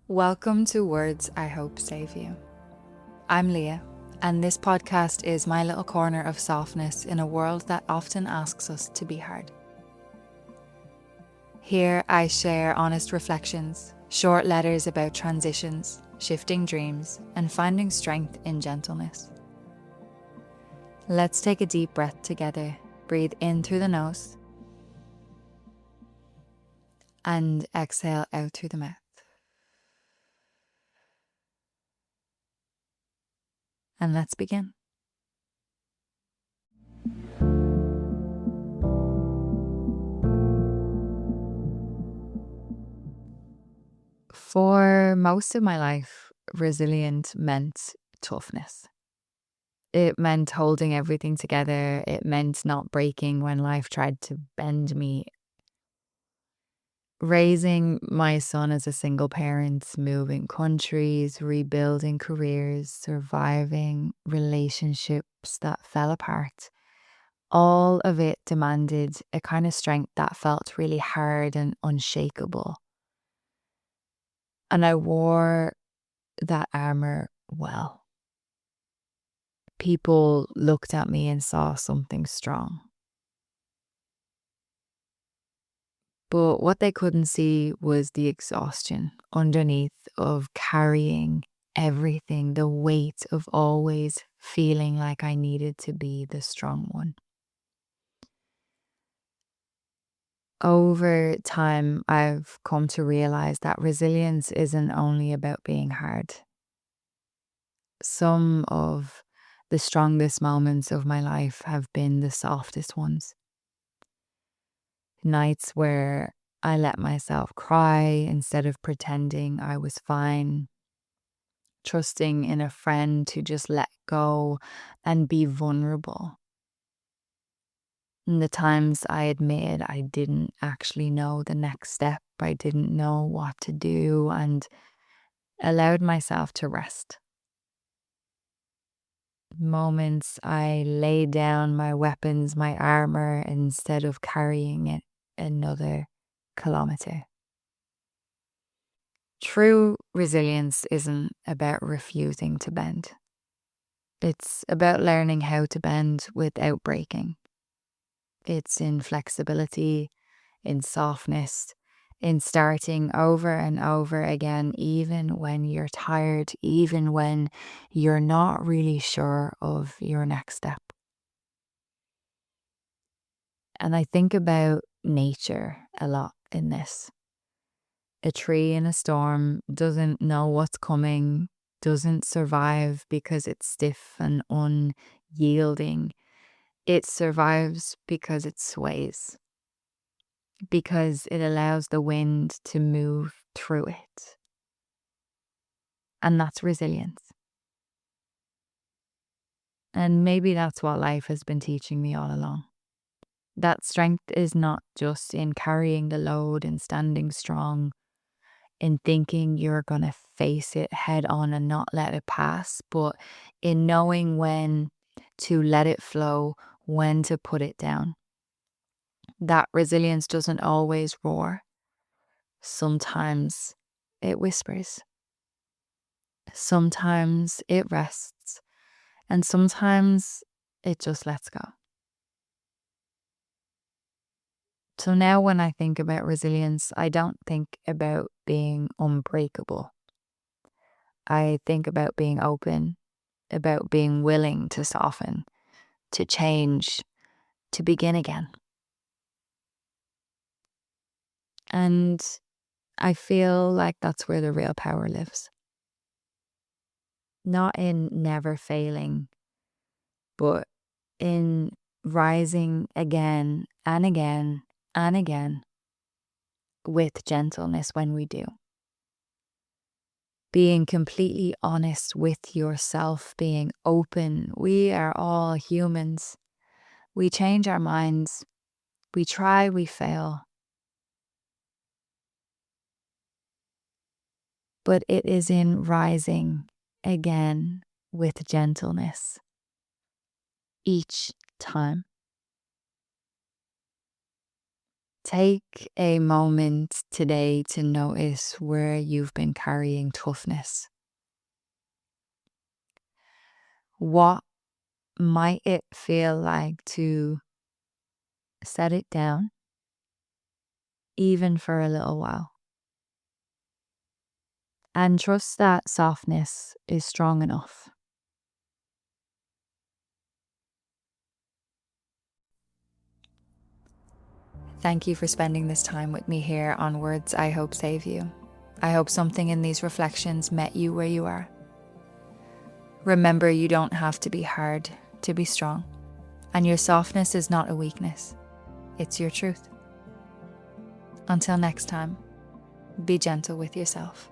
Welcome to Words I Hope Save You. I'm Leah, and this podcast is my little corner of softness in a world that often asks us to be hard. Here I share honest reflections, short letters about transitions, shifting dreams, and finding strength in gentleness. Let's take a deep breath together. Breathe in through the nose and exhale out through the mouth. And let's begin. For most of my life, resilient meant toughness. It meant holding everything together. It meant not breaking when life tried to bend me. Raising my son as a single parent, moving countries, rebuilding careers, surviving relationships that fell apart. All of it demanded a kind of strength that felt really hard and unshakable. And I wore that armor well. People looked at me and saw something strong. But what they couldn't see was the exhaustion underneath of carrying everything, the weight of always feeling like I needed to be the strong one. Over time, I've come to realize that resilience isn't only about being hard. Some of the strongest moments of my life have been the softest ones. Nights where I let myself cry instead of pretending I was fine. Trusting in a friend to just let go and be vulnerable. And the times I admitted I didn't actually know the next step, I didn't know what to do, and allowed myself to rest. Moments I laid down my weapons, my armor, instead of carrying it another kilometer. True resilience isn't about refusing to bend. It's about learning how to bend without breaking. It's in flexibility, in softness, in starting over and over again, even when you're tired, even when you're not really sure of your next step. And I think about nature a lot in this. A tree in a storm doesn't know what's coming, doesn't survive because it's stiff and unyielding. It survives because it sways, because it allows the wind to move through it. And that's resilience. And maybe that's what life has been teaching me all along. That strength is not just in carrying the load and standing strong, in thinking you're going to face it head on and not let it pass, but in knowing when to let it flow, when to put it down. That resilience doesn't always roar. Sometimes it whispers. Sometimes it rests. And sometimes it just lets go. So now when I think about resilience, I don't think about being unbreakable. I think about being open, about being willing to soften, to change, to begin again. And I feel like that's where the real power lives. Not in never failing, but in rising again and again and again with gentleness when we do. Being completely honest with yourself, being open. We are all humans. We change our minds. We try, we fail. But it is in rising again with gentleness each time. Take a moment today to notice where you've been carrying toughness. What might it feel like to set it down, even for a little while? And trust that softness is strong enough. Thank you for spending this time with me here on Words I Hope Save You. I hope something in these reflections met you where you are. Remember, you don't have to be hard to be strong, and your softness is not a weakness, it's your truth. Until next time, be gentle with yourself.